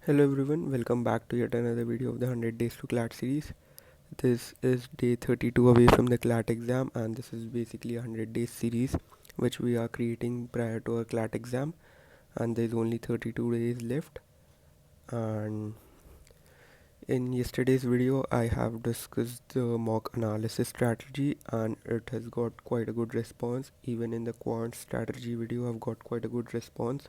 Hello everyone, welcome back to yet another video of the 100 Days to CLAT series. This is day 32 away from the CLAT exam, and this is basically a 100 days series which we are creating prior to our CLAT exam, and there is only 32 days left. And in yesterday's video I have discussed the mock analysis strategy, and it has got quite a good response. Even in the quant strategy video I've got quite a good response.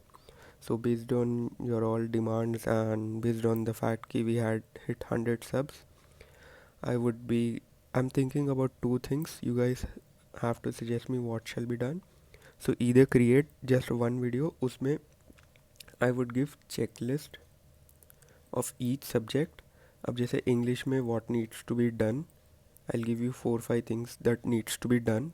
So based on your all demands and based on the fact that we had hit 100 subs, I would be I'm thinking about two things. You guys have to suggest me what shall be done. So either create just one video, उसमें I would give checklist of each subject. अब जैसे English में what needs to be done, I'll give you 4 5 things that needs to be done.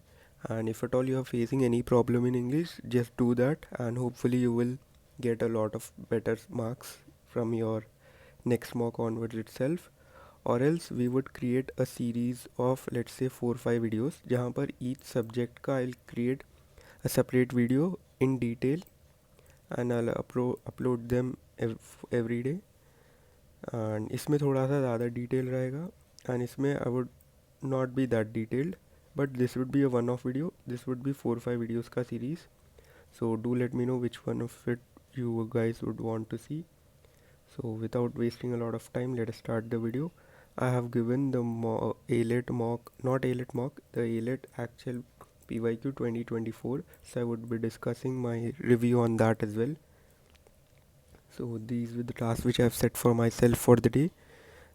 And if at all you are facing any problem in English, just do that, and hopefully you will get a lot of better marks from your next mock onwards itself. Or else we would create a series of, let's say, 4 5 videos जहाँ पर each subject का I'll create a separate video in detail, and I'll upload them every day. And इसमें थोड़ा सा ज़्यादा detail रहेगा, and इसमें I would not be that detailed, but this would be a one off video. This would be 4 5 videos का series. So do let me know which one of it you guys would want to see. So without wasting a lot of time, let us start the video. I have given the ALET mock, not ALET mock, the ALET actual PYQ 2024. So I would be discussing my review on that as well. So these were the tasks which I have set for myself for the day.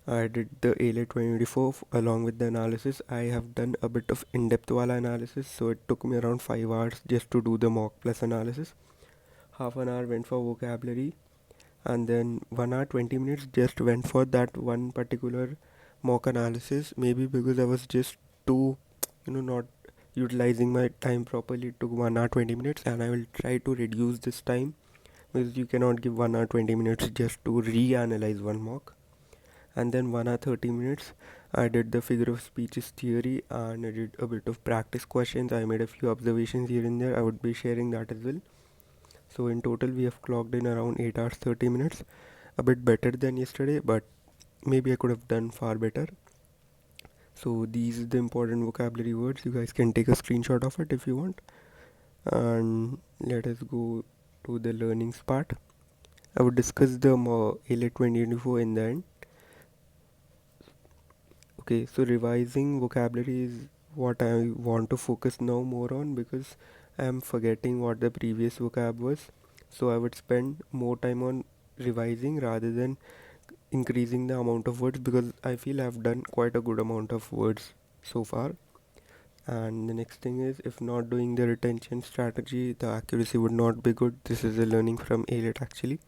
I did the ALET 2024 along with the analysis. I have done a bit of in-depth wala analysis, so it took me around 5 hours just to do the mock plus analysis. Half an hour went for vocabulary, and then 1 hour 20 minutes just went for that one particular mock analysis. Maybe because I was just too not utilizing my time properly, it took 1 hour 20 minutes, and I will try to reduce this time, because you cannot give 1 hour 20 minutes just to reanalyze one mock. And then 1 hour 30 minutes I did the figure of speeches theory, and I did a bit of practice questions. I made a few observations here and there. I would be sharing that as well. So in total we have clocked in around 8 hours 30 minutes, a bit better than yesterday, but maybe I could have done far better. So these are the important vocabulary words. You guys can take a screenshot of it if you want. And let us go to the learnings part. I would discuss the ALET 2024 in the end. Okay, so revising vocabulary is what I want to focus now more on, because I am forgetting what the previous vocab was. So I would spend more time on revising rather than increasing the amount of words, because I feel I've done quite a good amount of words so far. And the next thing is, if not doing the retention strategy, the accuracy would not be good. This is a learning from ALET actually.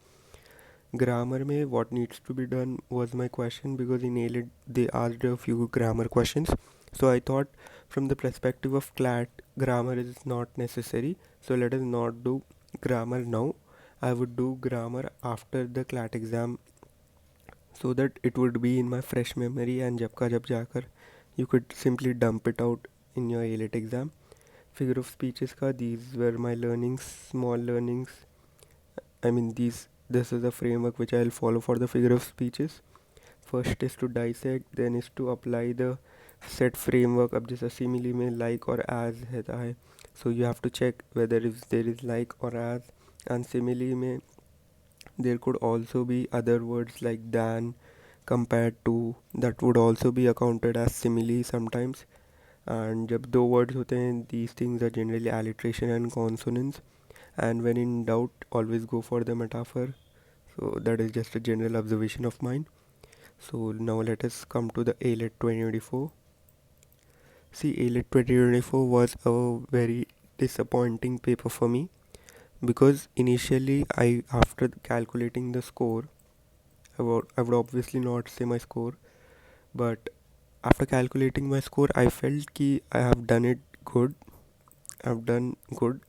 Grammar में what needs to be done was my question, because in ALET they asked a few grammar questions. So I thought, from the perspective of CLAT, grammar is not necessary. So let us not do grammar now. I would do grammar after the CLAT exam, so that it would be in my fresh memory, and जब का जब जाकर you could simply dump it out in your ALET exam. Figure of speeches ka, these were my learnings, small learnings. I mean, this is a framework which I'll follow for the figure of speeches. First is to dissect, then is to apply the set framework. अब जैसा simile में like और as रहता है, so you have to check whether if there is like or as. And simile में there could also be other words like than, compared to, that would also be accounted as simile sometimes. And जब दो words होते हैं, these things are generally alliteration and consonants, and when in doubt always go for the metaphor. So that is just a general observation of mine. So now let us come to the ALET 2024. See, ALET 2024 was a very disappointing paper for me, because initially after calculating the score, I would obviously not say my score, but after calculating my score I felt कि I have done it good. I've done good.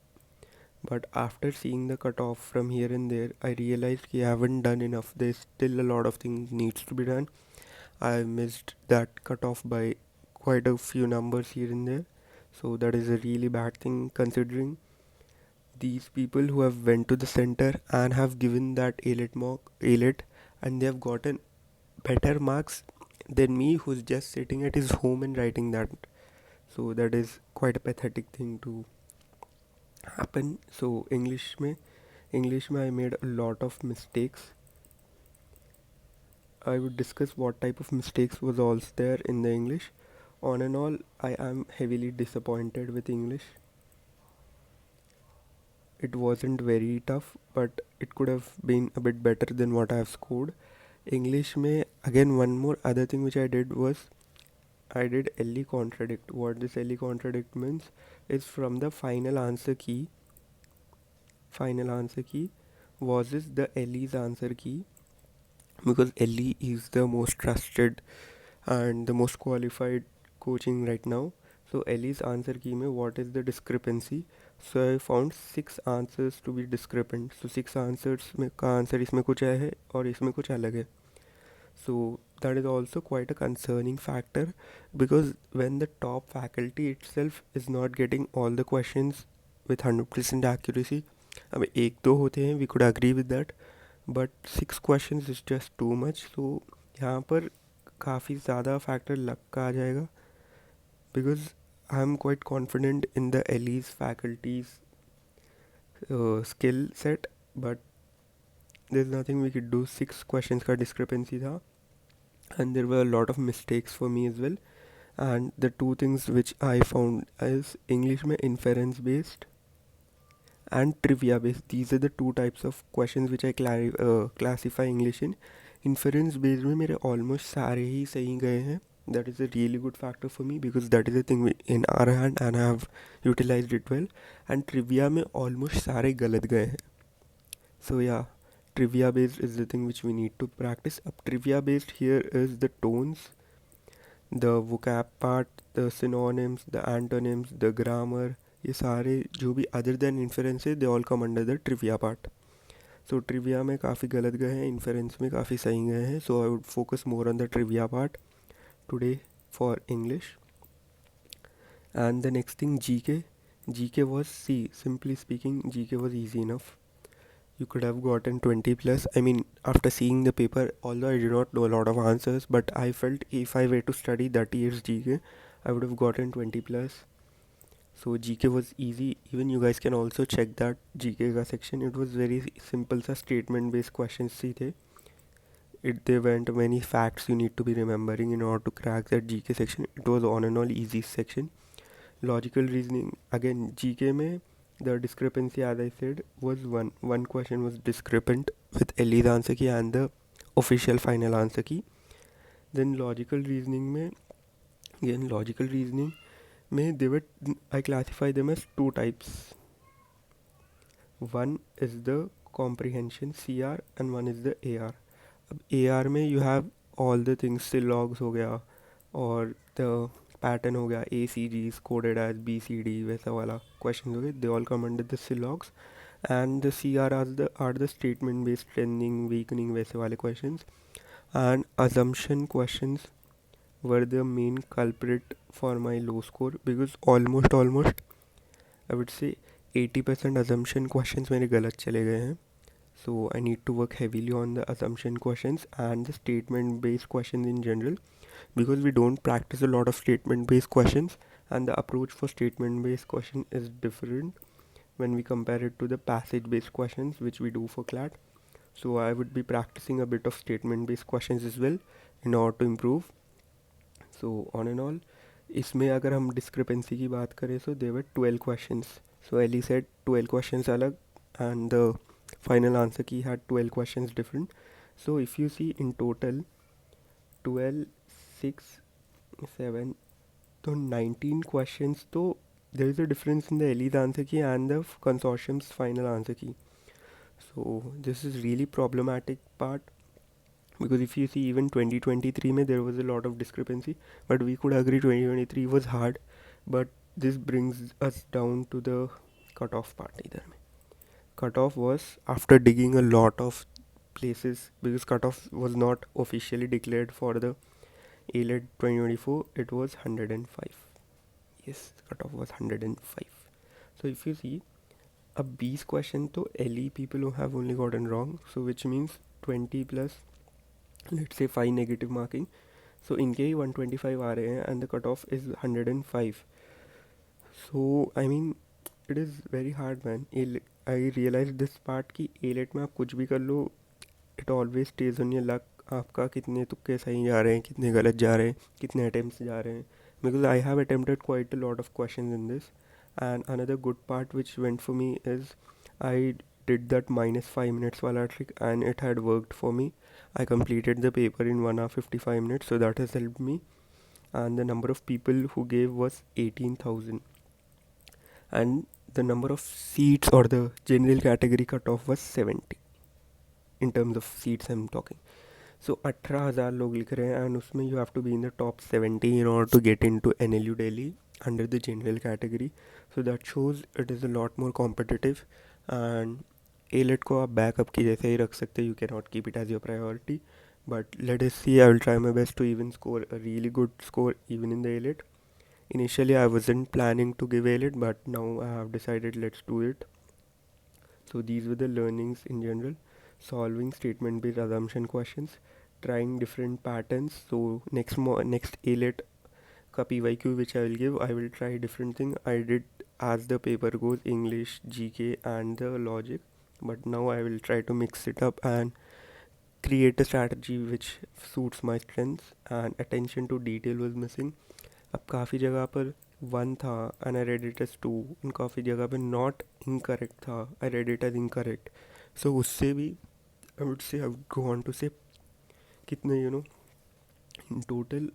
But after seeing the cutoff from here and there, I realized I haven't done enough. There's still a lot of things needs to be done. I missed that cutoff by quite a few numbers here and there. So that is a really bad thing, considering these people who have went to the center and have given that ALET mock ALET. and they have gotten better marks than me, who's just sitting at his home and writing that. So that is quite a pathetic thing to happen. So English में I made a lot of mistakes. I would discuss what type of mistakes was also there in the English. On and all, I am heavily disappointed with English. It wasn't very tough, but it could have been a bit better than what I have scored. English में again one more other thing which I did was I did LE contradict. What this LE contradict means is from the final answer key was this the LE's answer key, because LE is the most trusted and the most qualified coaching right now. So LE's answer key में what is the discrepancy? So I found 6 answers to be discrepant. So 6 answers में का answer इसमें कुछ है और इसमें कुछ अलग है. So that is also quite a concerning factor, because when the top faculty itself is not getting all the questions with 100% accuracy, अब एक दो होते हैं, we could agree with that, but 6 questions is just too much. So यहाँ पर काफ़ी ज़्यादा factor luck का आ जाएगा, because I am quite confident in the LE's faculty's skill set, but there's nothing we could do. 6 questions का discrepancy था, and there were a lot of mistakes for me as well. And the two things which I found is English में inference based and trivia based. These are the two types of questions which I classify English in. Inference based में मेरे almost सारे ही सही गए हैं. That is a really good factor for me, because that is the thing in our hand and I have utilized it well. And trivia में almost सारे गलत गए हैं. So yeah, trivia based is the thing which we need to practice. Up trivia based here is the tones, the vocab part, the synonyms, the antonyms, the grammar. ये सारे जो भी other than inference है, they all come under the trivia part. So trivia में काफ़ी गलत गए हैं, inference में काफ़ी सही गए हैं. So I would focus more on the trivia part today for English. And the next thing, GK. GK was, simply speaking, GK was easy enough. You could have gotten 20 plus. I mean, after seeing the paper, although I did not know a lot of answers, but I felt if I were to study that year's GK, I would have gotten 20 plus. So GK was easy. Even you guys can also check that GK का section. It was very simple सा statement based questions ही थे. There weren't many facts you need to be remembering in order to crack that GK section. It was on and all easy section. Logical reasoning, again GK में the discrepancy, as I said, was one question was discrepant with LE's answer key and the official final answer key. Then logical reasoning में they were, I classify them as two types. One is the comprehension CR and one is the AR. अब AR में you have all the things, syllogs हो गया और the pattern हो गया, ACGs coded as BCD वैसा वाला questions हो गए, they all come under the syllogs. And the CR are the statement based strengthening, weakening वैसे वाले questions. And assumption questions were the main culprit for my low score, because almost I would say 80% assumption questions मेरे गलत चले गए हैं. So I need to work heavily on the assumption questions and the statement based questions in general, because we don't practice a lot of statement based questions, and the approach for statement based question is different when we compare it to the passage based questions which we do for CLAT. So I would be practicing a bit of statement based questions as well in order to improve. So on and all, इसमें अगर हम discrepancy की बात करें, so there were 12 questions. So Ellie said 12 questions अलग and the final answer key had 12 questions different. So if you see in total 12, 6, 7, so 19 questions, so there is a difference in the Ellie's answer key and the consortium's final answer key. So this is really problematic part, because if you see even 2023 mein there was a lot of discrepancy, but we could agree 2023 was hard. But this brings us down to the cutoff part. Either cutoff was after digging a lot of places, because cutoff was not officially declared for the ALED 2024. It was 105. Yes, cutoff was 105. So if you see a B's question, to LE people who have only gotten wrong, so which means 20 plus let's say 5 negative marking, सो इनके ही 125 आ रहे हैं and the cut off is 105. So I mean it is very hard man. I realize this part कि ALET में आप कुछ भी कर लो, it always stays on your luck. आपका कितने तुक्के सही जा रहे हैं, कितने गलत जा रहे हैं, कितने अटेम्प्ट्स जा रहे हैं. Because I have attempted quite a lot of question in this. And another good part which went for me is I did that -5 minutes wala trick and it had worked for me. I completed the paper in 1 hour 55 minutes, so that has helped me. And the number of people who gave was 18,000, and the number of seats or the general category cutoff was 70. In terms of seats I'm talking. So 18,000 लोग लिख रहे हैं, and उसमें you have to be in the top 70 in order to get into NLU Delhi under the general category. So that shows it is a lot more competitive. And ALET को आप backup की जैसे ही रख सकते, you cannot keep it as your priority. But let us see, I will try my best to even score a really good score even in the ALET. Initially I wasn't planning to give ALET, but now I have decided let's do it. So these were the learnings in general. Solving statement based assumption questions, trying different patterns. So next ALET ka PYQ which I will give, I will try different thing. I did as the paper goes English, GK and the logic, but now I will try to mix it up and create a strategy which suits my strengths. And attention to detail was missing. अब काफ़ी जगह पर 1 था and I read it as 2, in काफ़ी जगह पर not incorrect था, I read it as incorrect. So उससे भी I would go on to say कितने इन टोटल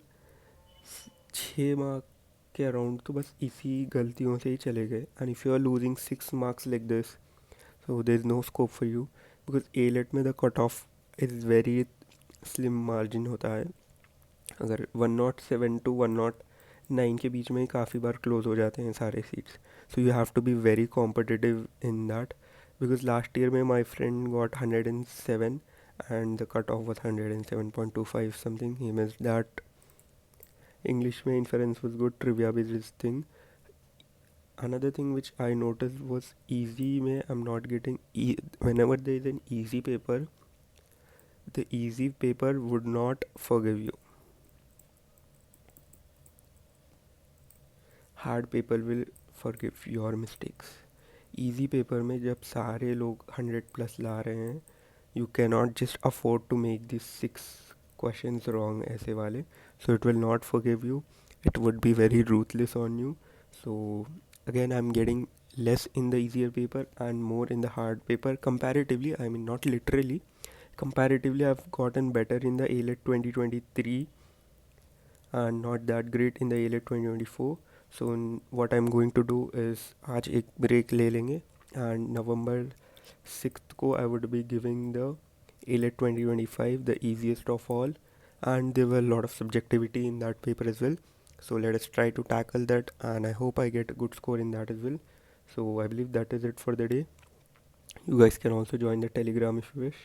6 मार्क के अराउंड तो बस इसी गलतियों से ही चले गए. And if you are losing 6 marks like this, so there is no scope for you, because ALET में the cut off is very slim margin होता है. अगर 107 to 109 के बीच में ही काफ़ी बार क्लोज हो जाते हैं सारे seats. So you have to be very competitive in that, because last year में my friend got 107 and the cutoff was 107.25 something. He missed that. English में inference was good, trivia based thing. Another thing which I noticed was easy में I'm not getting whenever there is an easy paper, the easy paper would not forgive you. Hard paper will forgive your mistakes. Easy paper में जब सारे लोग 100+ ला रहे हैं, you can not just afford to make this 6 questions wrong ऐसे वाले. So it will not forgive you, it would be very ruthless on you. So again I am getting less in the easier paper and more in the hard paper comparatively. I mean, not literally, comparatively I've gotten better in the ALET 2023 and not that great in the ALET 2024. So what I'm going to do is आज एक break ले लेंगे and November 6th को I would be giving the ALET 2025, the easiest of all, and there were a lot of subjectivity in that paper as well. So let us try to tackle that and I hope I get a good score in that as well. So I believe that is it for the day. You guys can also join the Telegram if you wish.